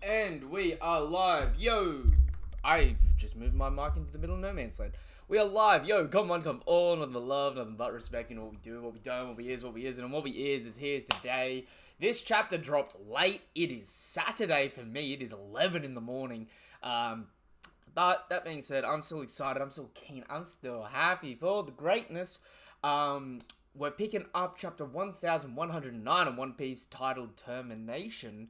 And we are live, yo! I just moved my mic into the middle of no man's land. We are live, yo! Come on, come all, nothing but love, nothing but respect. You know what we do, what we don't, what we is, and what we is here today. This chapter dropped late. It is Saturday for me. It is 11 in the morning. But that being said, I'm still excited. I'm still keen. I'm still happy for the greatness. We're picking up chapter 1109 of One Piece titled Termination.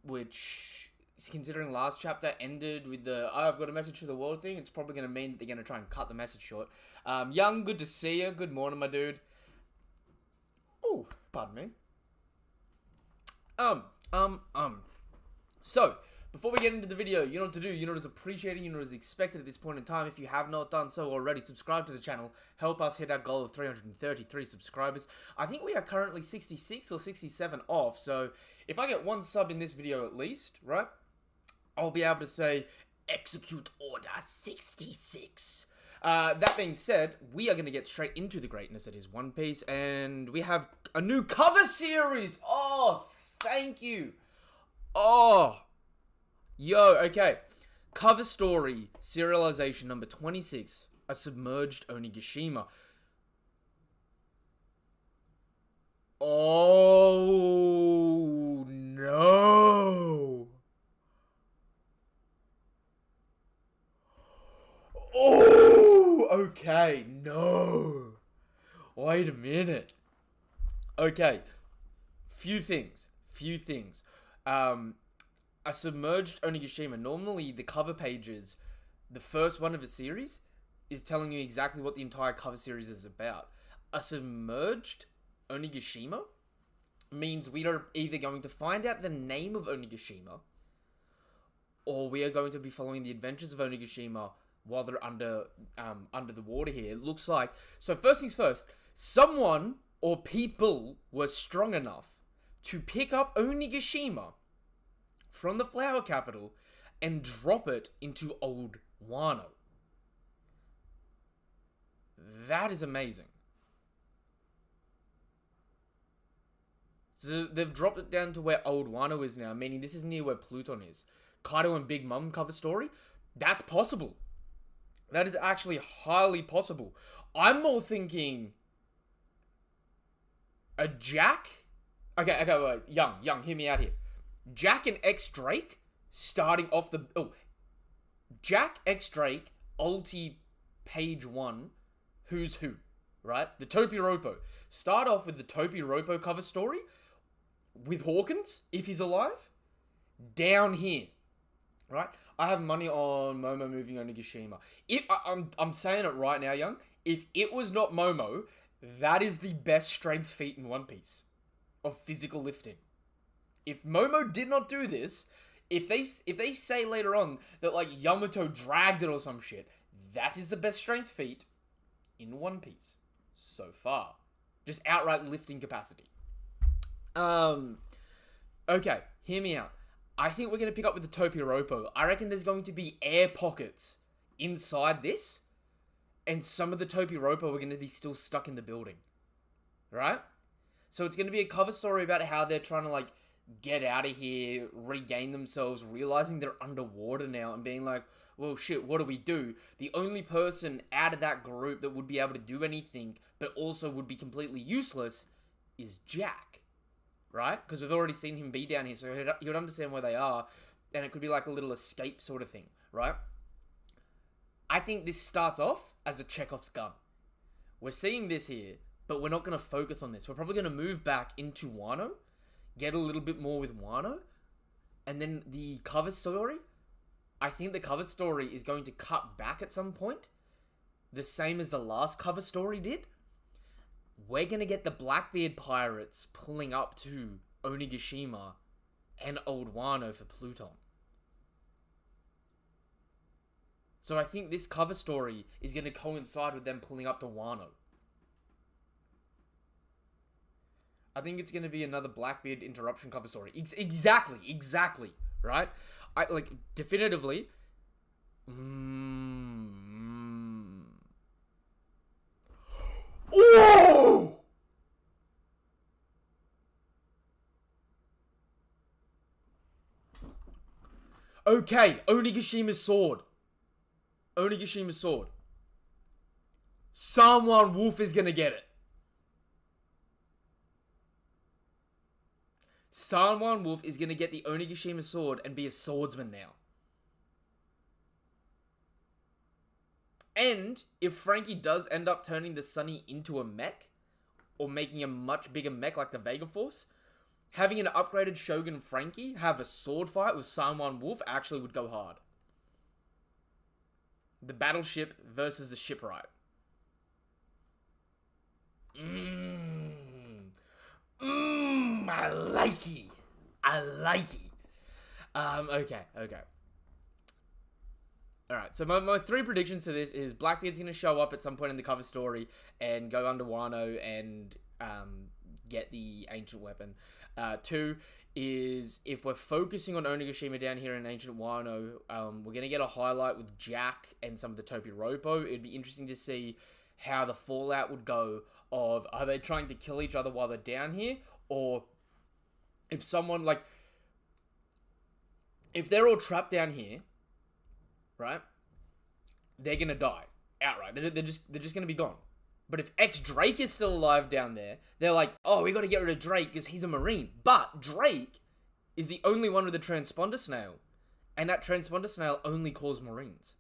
Which, considering last chapter ended with the I've got a message for the world thing, it's probably going to mean that they're going to try and cut the message short. Young, good to see you. Good morning, my dude. Oh, pardon me. So, before we get into the video, you know what to do, you know what is appreciated, you know what is expected at this point in time. If you have not done so already, subscribe to the channel, help us hit our goal of 333 subscribers. I think we are currently 66 or 67 off, so if I get one sub in this video at least, right, I'll be able to say, execute order 66. That being said, we are going to get straight into the greatness that is One Piece, and we have a new cover series. Oh, thank you. Oh, yo, okay. Cover story, serialization number 26, A Submerged Onigashima. Oh, no. Oh, okay, no. Wait a minute. Okay, few things. A Submerged Onigashima, normally the cover pages, the first one of a series, is telling you exactly what the entire cover series is about. A Submerged Onigashima means we are either going to find out the name of Onigashima, or we are going to be following the adventures of Onigashima while they're under the water here. It looks like, so first things first, someone or people were strong enough to pick up Onigashima from the flower capital and drop it into Old Wano. That is amazing. So they've dropped it down to where Old Wano is now, meaning this is near where Pluton is. Kaido and Big Mom cover story? That's possible. That is actually highly possible. I'm more thinking a Jack? Okay, wait, Young, hear me out here. Jack and X Drake starting off the... Oh, Jack, X Drake, ulti page 1, who's who, right? The Topiropo. Start off with the Topiropo cover story with Hawkins, if he's alive, down here, right? I have money on Momo moving Onigashima. I'm saying it right now, Young. If it was not Momo, that is the best strength feat in One Piece of physical lifting. If Momo did not do this, if they say later on that like Yamato dragged it or some shit, that is the best strength feat in One Piece so far. Just outright lifting capacity. Okay, hear me out. I think we're going to pick up with the Topiropo. I reckon there's going to be air pockets inside this, and some of the Topiropo are going to be still stuck in the building. Right? So it's going to be a cover story about how they're trying to like get out of here, regain themselves, realizing they're underwater now and being like, well, shit, what do we do? The only person out of that group that would be able to do anything, but also would be completely useless, is Jack, right? Because we've already seen him be down here, so he would understand where they are, and it could be like a little escape sort of thing, right? I think this starts off as a Chekhov's gun. We're seeing this here, but we're not going to focus on this. We're probably going to move back into Wano, get a little bit more with Wano, and then the cover story, I think the cover story is going to cut back at some point, the same as the last cover story did. We're going to get the Blackbeard pirates pulling up to Onigashima and Old Wano for Pluton. So I think this cover story is going to coincide with them pulling up to Wano. I think it's going to be another Blackbeard interruption cover story. Exactly, right? I like definitively. Oh! Okay, Onigishima's sword. Onigishima's sword. Someone Wolf is gonna get it. Someone Wolf is gonna get the Onigashima sword and be a swordsman now. And if Frankie does end up turning the Sunny into a mech, or making a much bigger mech like the Vega Force, having an upgraded Shogun Frankie have a sword fight with Sanwan Wolf actually would go hard. The battleship versus the shipwright. I like it. I like it. Okay. Alright, so my 3 predictions to this is Blackbeard's going to show up at some point in the cover story and go under Wano and get the ancient weapon. 2 is, if we're focusing on Onigashima down here in ancient Wano, we're going to get a highlight with Jack and some of the Topiropo. It'd be interesting to see how the fallout would go of, are they trying to kill each other while they're down here? Or if someone, like, if they're all trapped down here, right, they're gonna die outright. They're just gonna be gone. But if ex-Drake is still alive down there, they're like, oh, we gotta get rid of Drake because he's a Marine. But Drake is the only one with a transponder snail. And that transponder snail only calls Marines.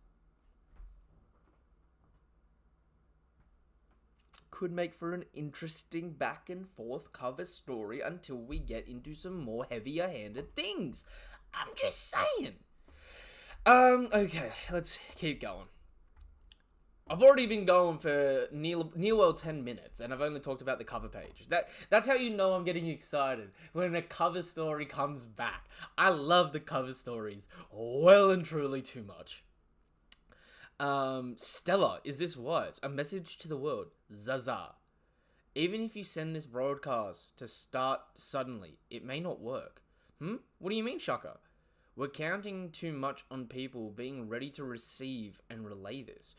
Could make for an interesting back and forth cover story until we get into some more heavier handed things. I'm just saying. Okay, let's keep going. I've already been going for near well 10 minutes, and I've only talked about the cover page. That's how you know I'm getting excited, when a cover story comes back. I love the cover stories well and truly too much. Stella, is this wise? A message to the world. Zaza. Even if you send this broadcast to start suddenly, it may not work. What do you mean, Shaka? We're counting too much on people being ready to receive and relay this.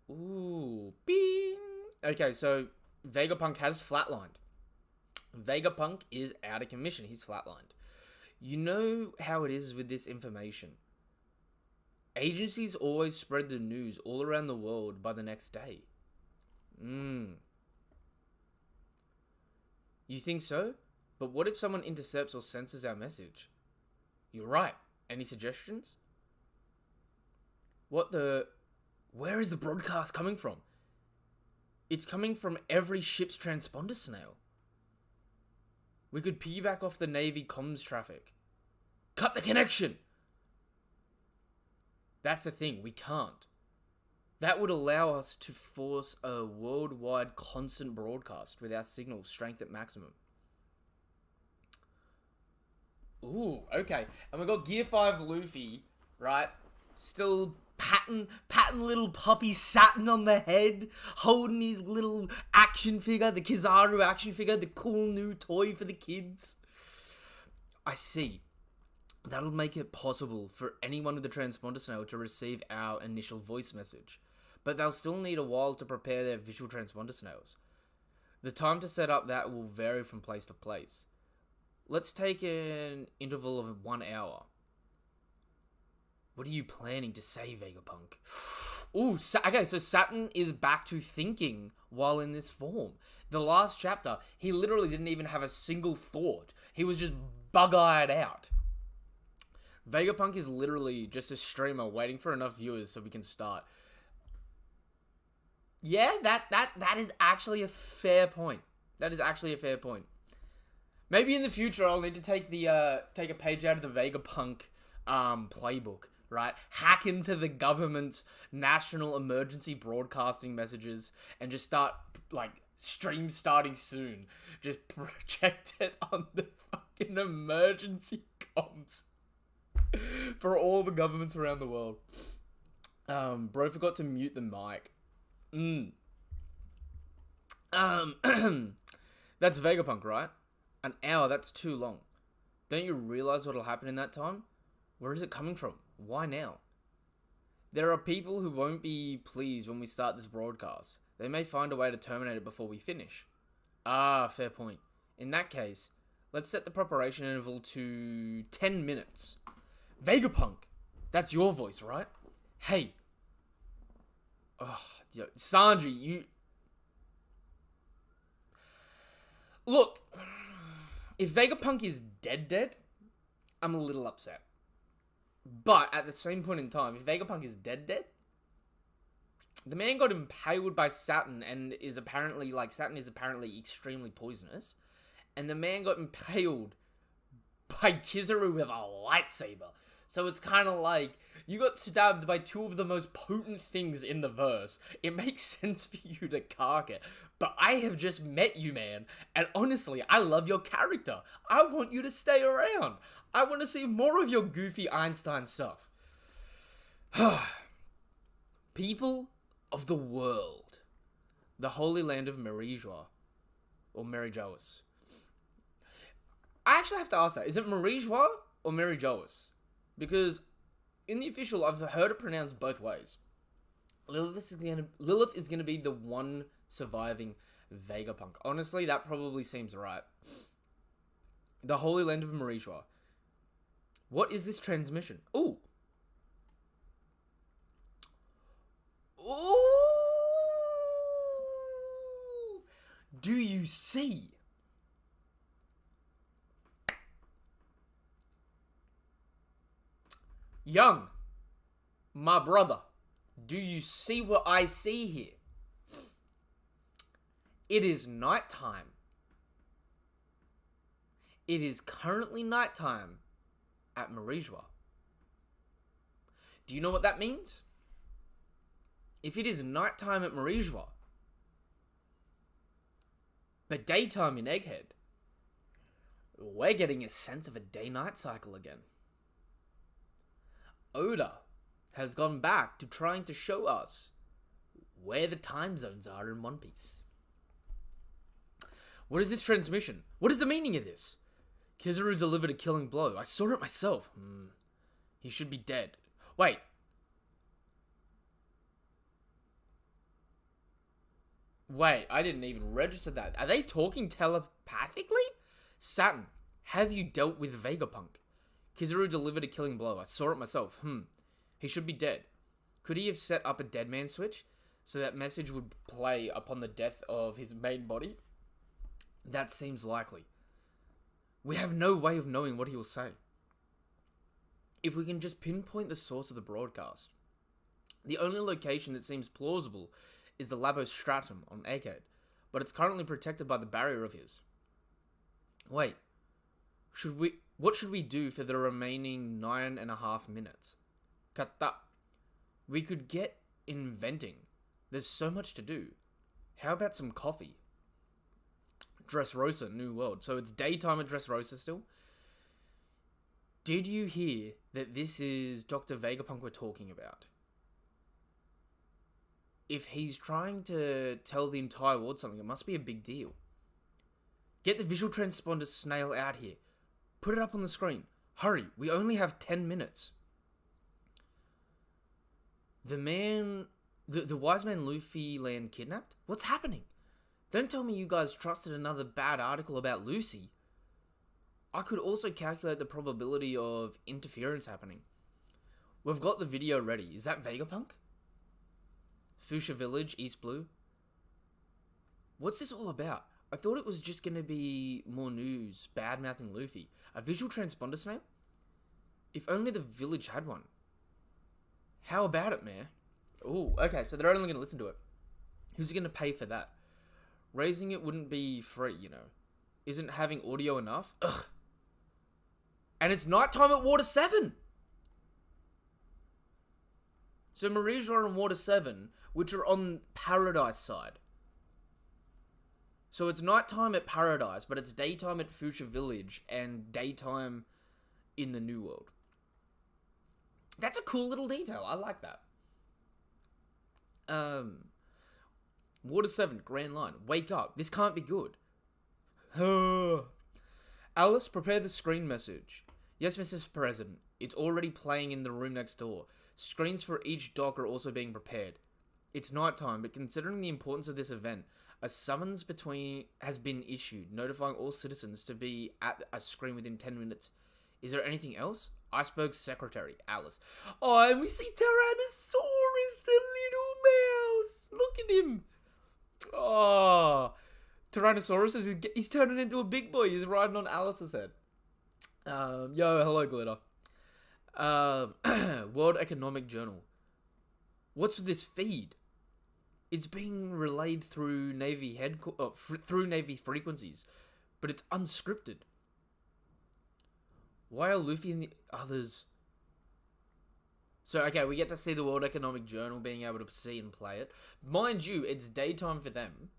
Ooh, bing. Okay, so Vegapunk has flatlined. Vegapunk is out of commission. He's flatlined. You know how it is with this information. Agencies always spread the news all around the world by the next day. You think so? But what if someone intercepts or censors our message? You're right. Any suggestions? Where is the broadcast coming from? It's coming from every ship's transponder snail. We could piggyback off the Navy comms traffic. Cut the connection! That's the thing, we can't. That would allow us to force a worldwide constant broadcast with our signal strength at maximum. Ooh, okay. And we got Gear 5 Luffy, right? Still patting little puppy Saturn on the head, holding his little action figure, the Kizaru action figure, the cool new toy for the kids. I see. That'll make it possible for anyone with the transponder snail to receive our initial voice message. But they'll still need a while to prepare their visual transponder snails. The time to set up that will vary from place to place. Let's take an interval of 1 hour. What are you planning to say, Vegapunk? Ooh, okay, so Saturn is back to thinking while in this form. The last chapter, he literally didn't even have a single thought. He was just bug-eyed out. Vegapunk is literally just a streamer waiting for enough viewers so we can start. Yeah, that is actually a fair point. That is actually a fair point. Maybe in the future I'll need to take a page out of the Vegapunk playbook, right? Hack into the government's national emergency broadcasting messages and just start, like, stream starting soon. Just project it on the fucking emergency comms for all the governments around the world. Bro forgot to mute the mic. That's Vegapunk, right? An hour, that's too long. Don't you realize what'll happen in that time? Where is it coming from? Why now? There are people who won't be pleased when we start this broadcast. They may find a way to terminate it before we finish. Ah, fair point. In that case, let's set the preparation interval to 10 minutes. Vegapunk, that's your voice, right? Hey. Oh, yo, Sanji, you... Look, if Vegapunk is dead, I'm a little upset. But at the same point in time, if Vegapunk is dead, the man got impaled by Saturn and is apparently, Saturn is apparently extremely poisonous. And the man got impaled by Kizaru with a lightsaber. So it's kind of like, you got stabbed by two of the most potent things in the verse. It makes sense for you to cark it. But I have just met you, man. And honestly, I love your character. I want you to stay around. I want to see more of your goofy Einstein stuff. People of the world. The Holy Land of Merijua. Or Merijoas. I actually have to ask that. Is it Merijua or Merijoas? Because in the official, I've heard it pronounced both ways. Lilith is gonna be the one surviving Vegapunk. Honestly, that probably seems right. The Holy Land of Merijua. What is this transmission? Ooh. Ooh. Do you see? Young, my brother, do you see what I see here? It is nighttime. It is currently nighttime at Merijua. Do you know what that means? If it is nighttime at Merijua, but daytime in Egghead, we're getting a sense of a day-night cycle again. Oda has gone back to trying to show us where the time zones are in One Piece. What is this transmission? What is the meaning of this? Kizaru delivered a killing blow. I saw it myself. He should be dead. Wait. Wait, I didn't even register that. Are they talking telepathically? Saturn, have you dealt with Vegapunk? Kizaru delivered a killing blow. I saw it myself. He should be dead. Could he have set up a dead man switch so that message would play upon the death of his main body? That seems likely. We have no way of knowing what he will say. If we can just pinpoint the source of the broadcast. The only location that seems plausible is the Labostratum on Egghead, but it's currently protected by the barrier of his. Wait, what should we do for the remaining 9.5 minutes? Kata. We could get inventing. There's so much to do. How about some coffee? Dressrosa, New World. So it's daytime at Dressrosa still. Did you hear that this is Dr. Vegapunk we're talking about? If he's trying to tell the entire world something, it must be a big deal. Get the visual transponder snail out here. Put it up on the screen. Hurry, we only have 10 minutes. The wise man Luffy land kidnapped? What's happening? Don't tell me you guys trusted another bad article about Lucy. I could also calculate the probability of interference happening. We've got the video ready. Is that Vegapunk? Fuchsia Village, East Blue. What's this all about? I thought it was just going to be more news, bad-mouthing Luffy. A visual transponder snail? If only the village had one. How about it, man? Ooh, okay, so they're only going to listen to it. Who's going to pay for that? Raising it wouldn't be free, you know. Isn't having audio enough? Ugh. And it's nighttime at Water 7! So Merijua and Water 7, which are on Paradise side. So it's nighttime at Paradise, but it's daytime at Fuchsia Village and daytime in the New World. That's a cool little detail. I like that. Water 7, Grand Line. Wake up. This can't be good. Alice, prepare the screen message. Yes, Mrs. President. It's already playing in the room next door. Screens for each dock are also being prepared. It's nighttime, but considering the importance of this event, a summons has been issued, notifying all citizens to be at a screen within 10 minutes Is there anything else? Iceberg's secretary, Alice. Oh, and we see Tyrannosaurus, the little mouse. Look at him. Oh, Tyrannosaurus he's turning into a big boy. He's riding on Alice's head. Yo, hello, Glitter. World Economic Journal. What's with this feed? It's being relayed through Navy through Navy frequencies, but it's unscripted. Why are Luffy and the others? So, okay, we get to see the World Economic Journal being able to see and play it. Mind you, it's daytime for them.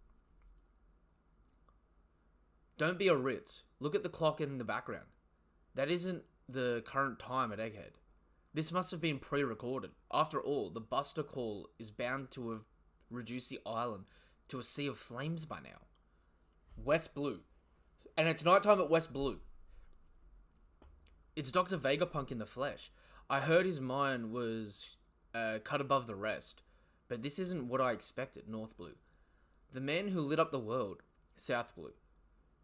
Don't be a Ritz. Look at the clock in the background. That isn't the current time at Egghead. This must have been pre-recorded. After all, the Buster Call is bound to have reduced the island to a sea of flames by now. West Blue. And it's nighttime at West Blue. It's Dr. Vegapunk in the flesh. I heard his mind was cut above the rest, but this isn't what I expected, North Blue. The man who lit up the world, South Blue.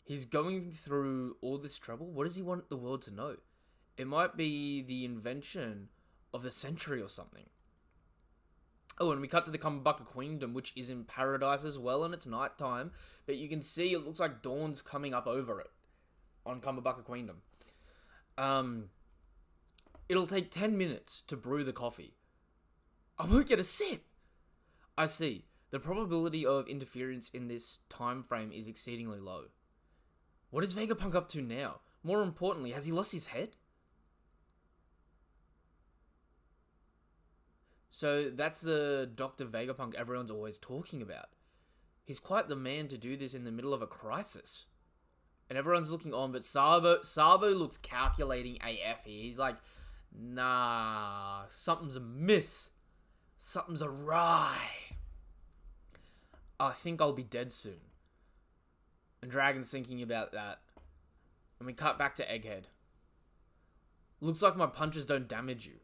He's going through all this trouble? What does he want the world to know? It might be the invention of the century or something. Oh, and we cut to the Kamabaka Queendom, which is in paradise as well, and it's nighttime, but you can see it looks like dawn's coming up over it on Kamabaka Queendom. It'll take 10 minutes to brew the coffee. I won't get a sip. I see. The probability of interference in this time frame is exceedingly low. What is Vegapunk up to now? More importantly, has he lost his head? So that's the Dr. Vegapunk everyone's always talking about. He's quite the man to do this in the middle of a crisis. And everyone's looking on, but Sabo looks calculating AF here. He's like, nah, something's amiss. Something's awry. I think I'll be dead soon. And Dragon's thinking about that. And we cut back to Egghead. Looks like my punches don't damage you.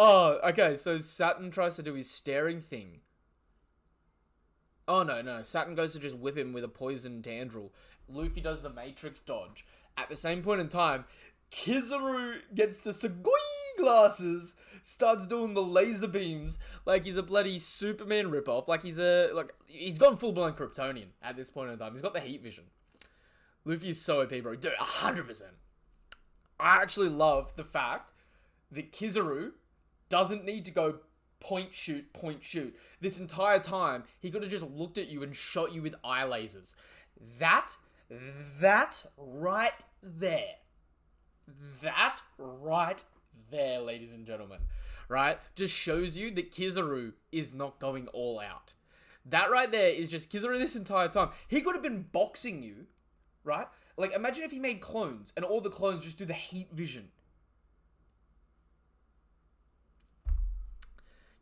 Oh, okay, so Saturn tries to do his staring thing. Oh, no. Saturn goes to just whip him with a poison tendril. Luffy does the Matrix dodge. At the same point in time, Kizaru gets the Sugoi glasses, starts doing the laser beams like he's a bloody Superman ripoff. Like he's gone full-blown Kryptonian at this point in time. He's got the heat vision. Luffy's so OP, bro. Dude, 100%. I actually love the fact that Kizaru doesn't need to go point shoot. This entire time, he could have just looked at you and shot you with eye lasers. That right there. That right there, ladies and gentlemen. Right? Just shows you that Kizaru is not going all out. That right there is just Kizaru this entire time. He could have been boxing you, right? Like, imagine if he made clones and all the clones just do the heat vision.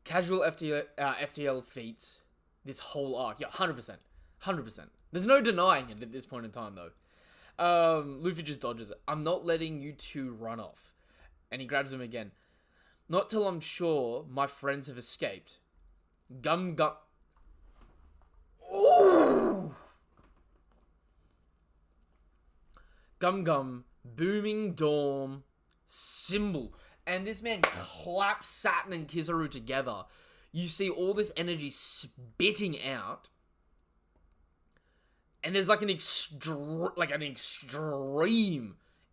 Casual FTL feats this whole arc. Yeah, 100%. 100%. There's no denying it at this point in time, though. Luffy just dodges it. I'm not letting you two run off. And he grabs him again. Not till I'm sure my friends have escaped. Gum. Ooh! Gum, booming dorm, symbol. And this man claps Saturn and Kizaru together. You see all this energy spitting out. And there's like an extreme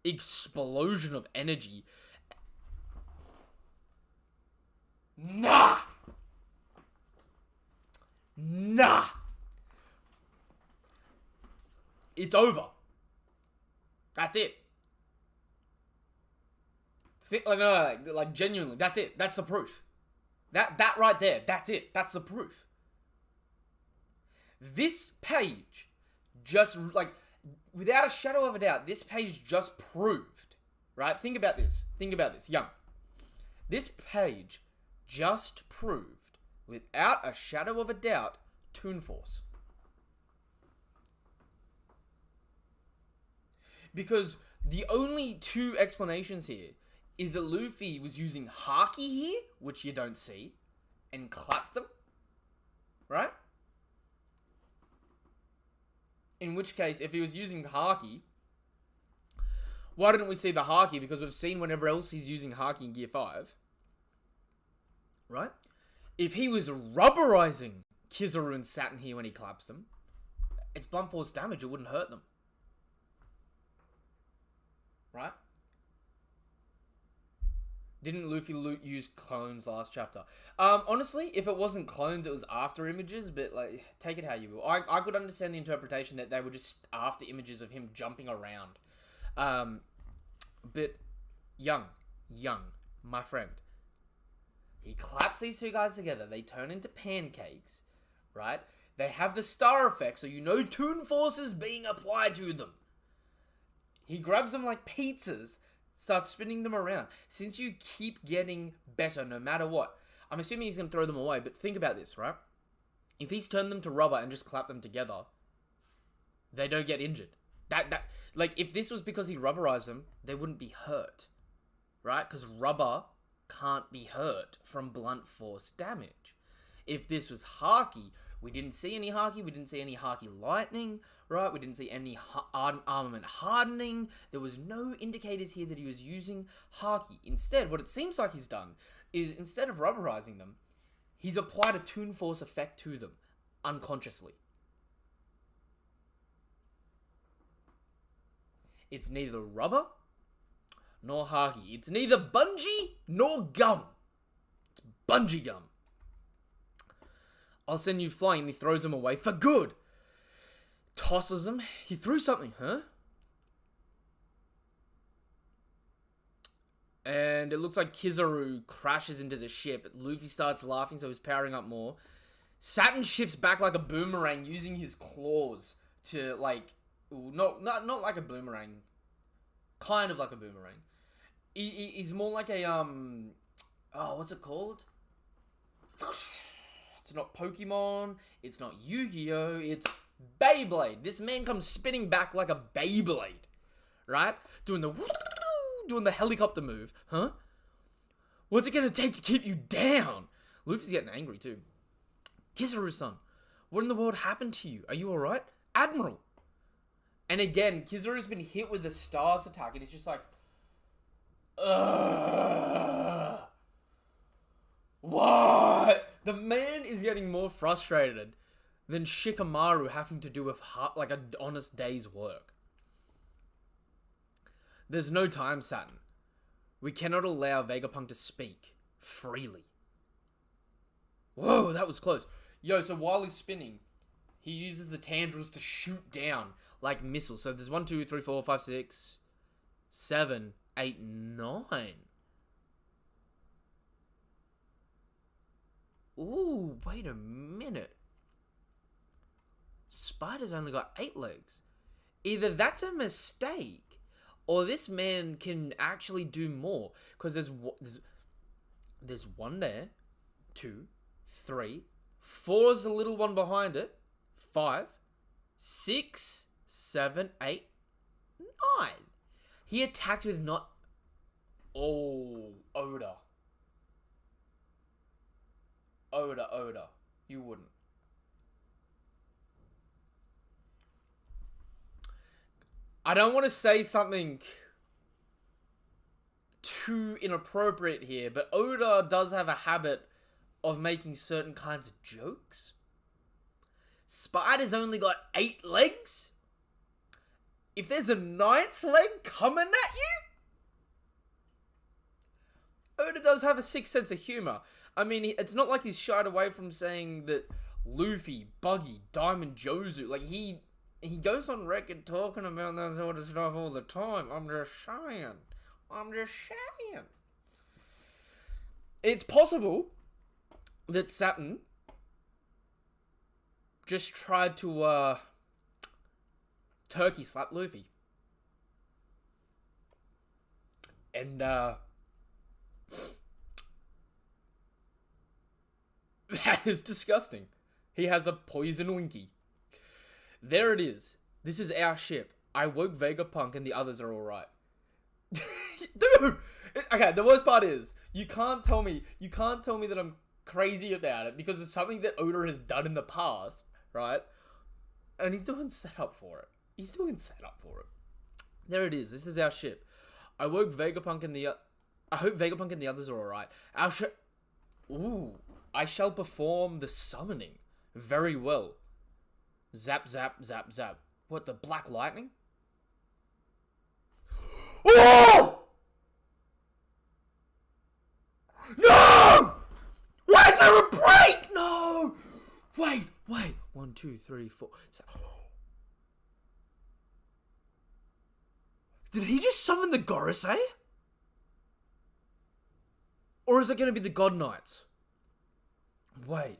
explosion of energy. Nah! It's over. That's it. Like genuinely, that's it. That's the proof. That right there, that's it. That's the proof. This page just, like, without a shadow of a doubt, this page just proved, right? Think about this, young. This page just proved, without a shadow of a doubt, Toon Force. Because the only two explanations here is that Luffy was using Haki here, which you don't see, and clapped them, right? In which case, if he was using Haki, why didn't we see the Haki? Because we've seen whenever else he's using Haki in Gear 5. Right? If he was rubberizing Kizaru and Saturn here when he collapsed them, it's blunt force damage. It wouldn't hurt them. Right? Didn't Luffy use clones last chapter? Honestly, if it wasn't clones, it was after images, but like, take it how you will. I could understand the interpretation that they were just after images of him jumping around. But young, my friend. He claps these two guys together. They turn into pancakes, right? They have the star effect, so you know Toon Force is being applied to them. He grabs them like pizzas, starts spinning them around. Since you keep getting better no matter what, I'm assuming he's going to throw them away, but think about this, right? If he's turned them to rubber and just clapped them together, they don't get injured. Like, if this was because he rubberized them, they wouldn't be hurt, right? Because rubber can't be hurt from blunt force damage. If this was Haki, we didn't see any Haki, we didn't see any Haki lightning, right? We didn't see any armament hardening. There was no indicators here that he was using Haki. Instead, what it seems like he's done is, instead of rubberizing them, he's applied a Toon Force effect to them, unconsciously. It's neither rubber nor Haki. It's neither bungee nor gum. It's bungee gum. I'll send you flying, and he throws them away for good. Tosses them. He threw something, huh? And it looks like Kizaru crashes into the ship. Luffy starts laughing, so he's powering up more. Saturn shifts back like a boomerang, using his claws to, like... Not like a boomerang. Kind of like a boomerang. He's more like a, oh, what's it called? It's not Pokemon. It's not Yu-Gi-Oh! It's Beyblade. This man comes spinning back like a Beyblade. Right? Doing the helicopter move. Huh? What's it gonna take to keep you down? Luffy's getting angry too. Kizaru-san, what in the world happened to you? Are you alright? Admiral! And again, Kizaru's been hit with the stars attack, and he's just like, ugh. What? The man is getting more frustrated than Shikamaru having to do with like an honest day's work. There's no time, Saturn. We cannot allow Vegapunk to speak freely. Whoa, that was close. Yo, so while he's spinning, he uses the tendrils to shoot down like missiles. So there's 1, 2, 3, 4, 5, 6, 7, 8, 9. Ooh, wait a minute. Spider's only got 8 legs. Either that's a mistake, or this man can actually do more. Because there's 1 there, 2, 3, 4's the little one behind it, 5, 6, 7, 8, 9. He attacked with not... Oh, Oda. Oda. You wouldn't. I don't want to say something too inappropriate here, but Oda does have a habit of making certain kinds of jokes. Spider's only got 8 legs? If there's a 9th leg coming at you? Oda does have a 6th sense of humor. I mean, it's not like he's shied away from saying that Luffy, Buggy, Diamond Jozu, like he goes on record talking about that sort of stuff all the time. I'm just saying. It's possible that Saturn just tried to, turkey slap Luffy. And, that is disgusting. He has a poison winky. There it is. This is our ship. I woke Vegapunk and the others are alright. Dude! Okay, the worst part is, you can't tell me that I'm crazy about it because it's something that Oda has done in the past, right? And he's doing setup for it. There it is. This is our ship. I woke Vegapunk and the... I hope Vegapunk and the others are alright. Our ship... Ooh. I shall perform the summoning very well. Zap, zap, zap, zap. What, the black lightning? Oh! No! Why is there a break? No! Wait. 1, 2, 3, 4. Did he just summon the Gorosei? Or is it going to be the God Knights? Wait.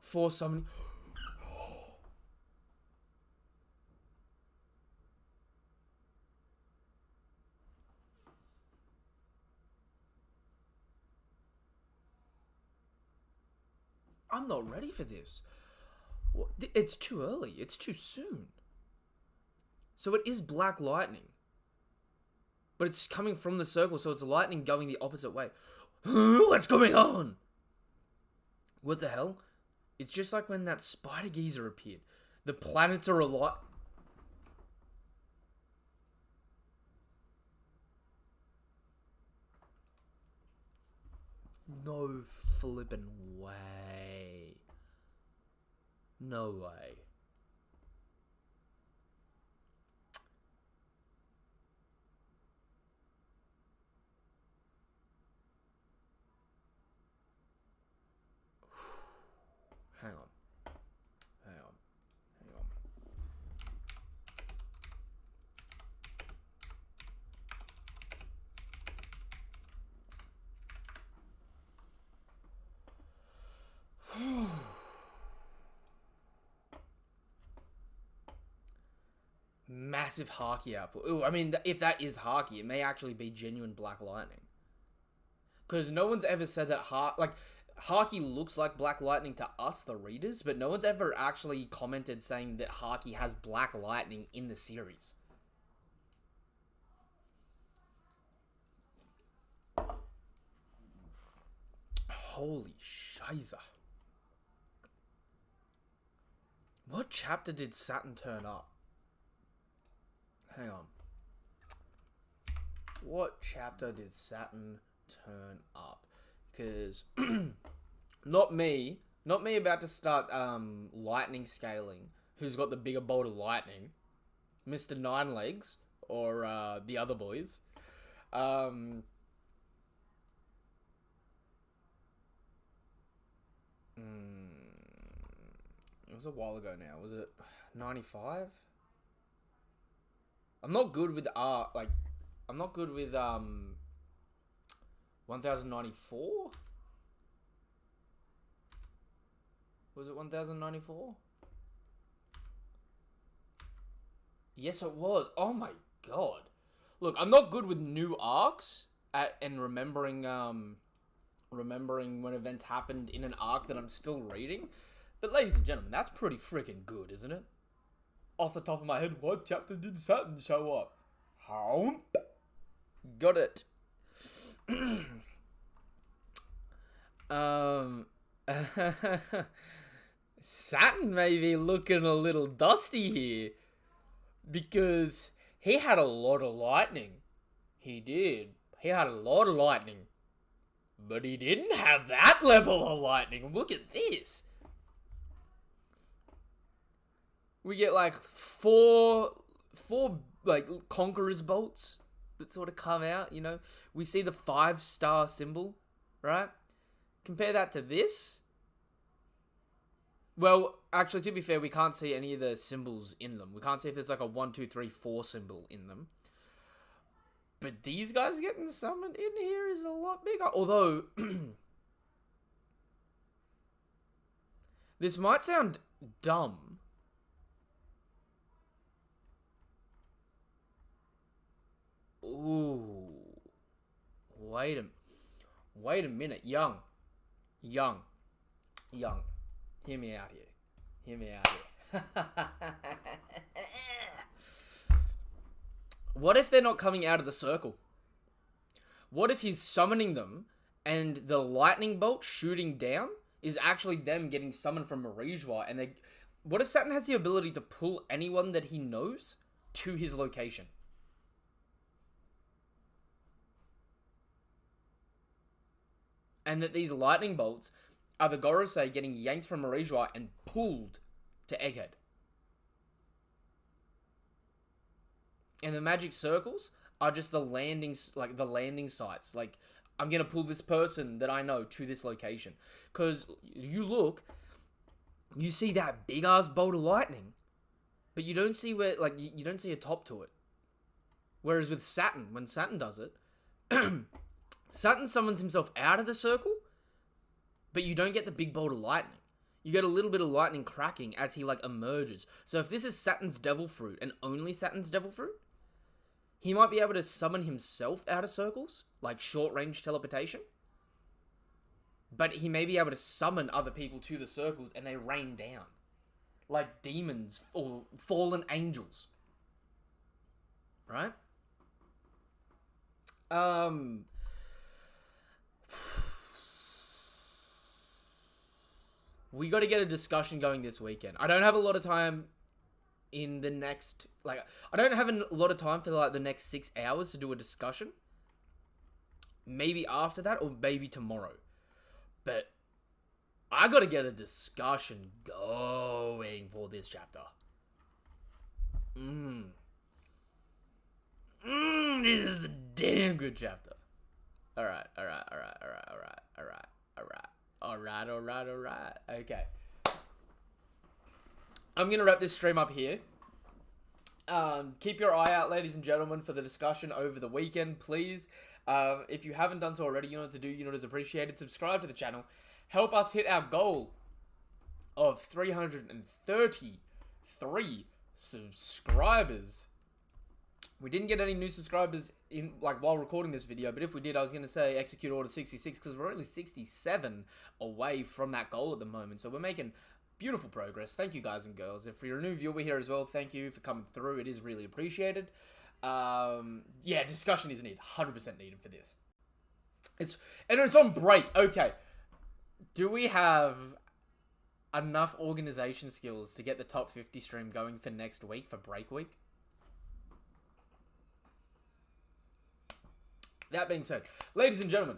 4 summoning... I'm not ready for this. It's too early. It's too soon. So it is black lightning. But it's coming from the circle, so it's lightning going the opposite way. What's going on? What the hell? It's just like when that spider geezer appeared. The planets are alive. No flippin' way. No way. Hang on. Massive Haki output. Ooh, I mean, if that is Haki, it may actually be genuine Black Lightning. Because no one's ever said that Haki looks like Black Lightning to us, the readers, but no one's ever actually commented saying that Haki has Black Lightning in the series. Holy shiza. What chapter did Saturn turn up? Hang on. What chapter did Saturn turn up? Because not me about to start lightning scaling. Who's got the bigger bolt of lightning? Mr. Nine Legs or the other boys. It was a while ago now. Was it 95? I'm not good with I'm not good with 1094. Was it 1094? Yes, it was. Oh my god. Look, I'm not good with new arcs and remembering when events happened in an arc that I'm still reading. But ladies and gentlemen, that's pretty freaking good, isn't it? Off the top of my head, what chapter did Saturn show up? How? Got it. Saturn may be looking a little dusty here. Because he had a lot of lightning. He did. He had a lot of lightning. But he didn't have that level of lightning. Look at this. We get like four like Conqueror's bolts that sort of come out, you know. We see the 5-star symbol, right? Compare that to this. Well, actually, to be fair, we can't see any of the symbols in them. We can't see if there's like a 1, 2, 3, 4 symbol in them. But these guys getting summoned in here is a lot bigger. Although, this might sound dumb. Ooh. Wait a minute. Young. Hear me out here. What if they're not coming out of the circle? What if he's summoning them and the lightning bolt shooting down is actually them getting summoned from Marijwa and they... What if Saturn has the ability to pull anyone that he knows to his location? And that these lightning bolts are the Gorosei getting yanked from Marijua and pulled to Egghead. And the magic circles are just the landings, like the landing sites. Like, I'm gonna pull this person that I know to this location. Because you look, you see that big ass bolt of lightning, but you don't see where, like, you don't see a top to it. Whereas with Saturn, when Saturn does it, Saturn summons himself out of the circle, but you don't get the big bolt of lightning. You get a little bit of lightning cracking as he, like, emerges. So if this is Saturn's Devil Fruit, and only Saturn's Devil Fruit, he might be able to summon himself out of circles, like short-range teleportation. But he may be able to summon other people to the circles, and they rain down. Like demons or fallen angels. Right? We got to get a discussion going this weekend. I don't have a lot of time in the next, like, I don't have a lot of time for, like, the next 6 hours to do a discussion. Maybe after that, or maybe tomorrow. But I got to get a discussion going for this chapter. This is a damn good chapter. Alright. Okay. I'm going to wrap this stream up here. Keep your eye out, ladies and gentlemen, for the discussion over the weekend, please. If you haven't done so already, you know what to do. You know what is appreciated. Subscribe to the channel. Help us hit our goal of 333 subscribers. We didn't get any new subscribers in, like, while recording this video, but if we did, I was going to say execute order 66, because we're only 67 away from that goal at the moment. So we're making beautiful progress. Thank you, guys and girls. If you're a new viewer here as well, thank you for coming through. It is really appreciated. Yeah, discussion is needed. 100% needed for this. It's on break. Okay. Do we have enough organization skills to get the top 50 stream going for next week, for break week? That being said, ladies and gentlemen,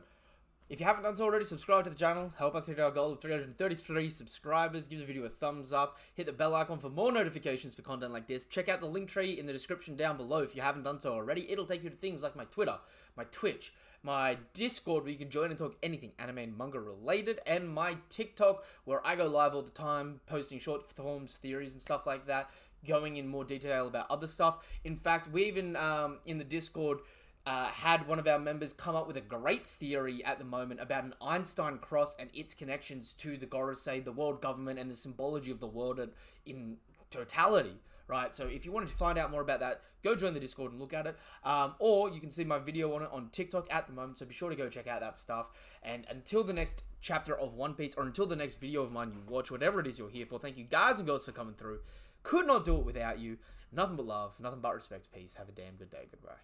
if you haven't done so already, subscribe to the channel. Help us hit our goal of 333 subscribers. Give the video a thumbs up. Hit the bell icon for more notifications for content like this. Check out the link tree in the description down below if you haven't done so already. It'll take you to things like my Twitter, my Twitch, my Discord, where you can join and talk anything anime and manga related, and my TikTok, where I go live all the time, posting short forms, theories, and stuff like that, going in more detail about other stuff. In fact, we even, in the Discord, had one of our members come up with a great theory at the moment about an Einstein cross and its connections to the Gorosei, the world government, and the symbology of the world in totality, right? So if you wanted to find out more about that, go join the Discord and look at it. Or you can see my video on it on TikTok at the moment, so be sure to go check out that stuff. And until the next chapter of One Piece, or until the next video of mine you watch, whatever it is you're here for, thank you guys and girls for coming through. Could not do it without you. Nothing but love, nothing but respect, peace. Have a damn good day. Goodbye.